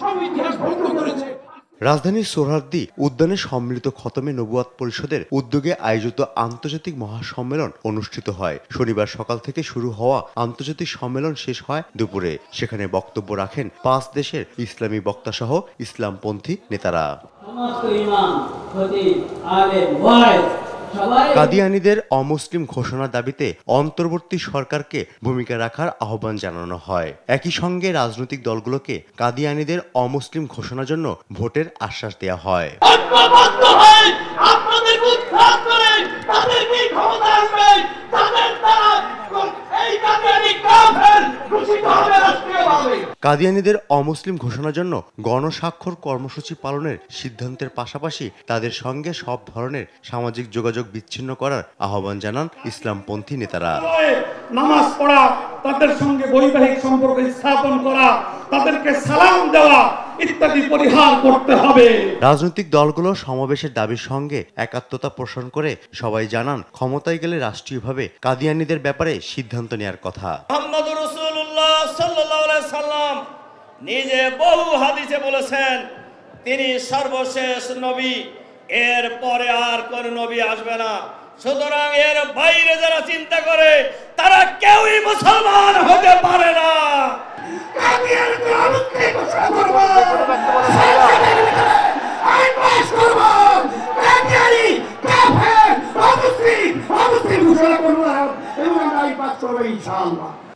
সব ইতিহাস ভঙ্গ করেছে। রাজধানীর সোহরাওয়ার্দী উদ্যানে সম্মিলিত খতমে নবুয়াত পরিষদের উদ্যোগে আয়োজিত আন্তর্জাতিক মহাসম্মেলন অনুষ্ঠিত হয়। শনিবার সকাল থেকে শুরু হওয়া আন্তর্জাতিক সম্মেলন শেষ হয় দুপুরে। সেখানে বক্তব্য রাখেন 5 দেশের ইসলামী বক্তাসহ ইসলামপন্থী নেতারা। কাদিয়ানীদের অমুসলিম ঘোষণার দাবিতে অন্তর্বর্তী সরকারকে ভূমিকা রাখার আহ্বান জানানো হয়। একই সঙ্গে রাজনৈতিক দলগুলোকে কাদিয়ানীদের অমুসলিম ঘোষণার জন্য ভোটের আশ্বাস দেওয়া হয়। কাদিয়ানীদের অমুসলিম ঘোষণার জন্য গণস্বাক্ষর কর্মসূচি পালনের সিদ্ধান্তের পাশাপাশি তাদের সঙ্গে সব ধরনের সামাজিক যোগাযোগ বিচ্ছিন্ন করার আহ্বান জানান ইসলামপন্থী নেতারা। নামাজ পড়া, তাদের সঙ্গে বৈবাহিক সম্পর্ক স্থাপন করা, তাদেরকে সালাম দেওয়া ইত্যাদি পরিহার করতে হবে। রাজনৈতিক দলগুলো সমাবেশের দাবির সঙ্গে একাত্মতা পোষণ করে সবাই জানান ক্ষমতায় গেলে রাষ্ট্রীয়ভাবে কাদিয়ানীদের ব্যাপারে সিদ্ধান্ত নেওয়ার কথা। মুহাম্মদুর রাসূলুল্লাহ সাল্লাল্লাহু আলাইহি সাল্লাম নিজে বহু হাদিসে বলেছেন তিনি সর্বশেষ নবী, এর পরে আর কোন নবী আসবে না। সুতরাং এর বাইরে যারা চিন্তা করে তারা কেউই মুসলমান হতে পারে না।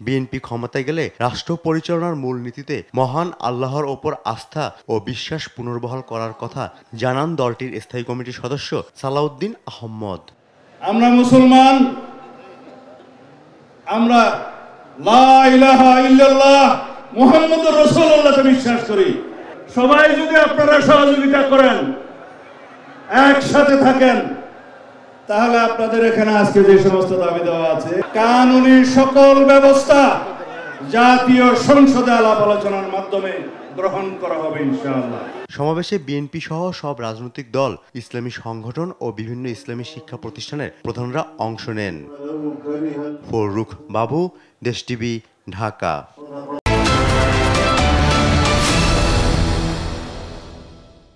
বিএনপি ক্ষমতায় গেলে রাষ্ট্র পরিচালনার মূলনীতিতে মহান আল্লাহর ওপর আস্থা ও বিশ্বাস পুনর্বহাল করার কথা জানান দলটির স্থায়ী কমিটির সদস্য সালাউদ্দিন আহমদ। আমরা মুসলমান, আমরা লা ইলাহা ইল্লাল্লাহ মুহাম্মদুর রাসূলুল্লাহকে বিশ্বাস করি। সবাই যদি আপনারা সহযোগিতা করেন, একসাথে থাকেন, তাহলে আপনাদের এখানে আজকে যে সমস্ত দাবি দেওয়া আছে কানুনি সকল ব্যবস্থা জাতীয় সংসদে আলাপ আলোচনার মাধ্যমে গ্রহণ করা হবে ইনশাআল্লাহ। সমাবেশে বিএনপি সহ সব রাজনৈতিক দল, ইসলামী সংগঠন ও বিভিন্ন ইসলামী শিক্ষা প্রতিষ্ঠানের প্রধানরা অংশ নেন। ফররুখ বাবু, দেশ টিভি, ঢাকা।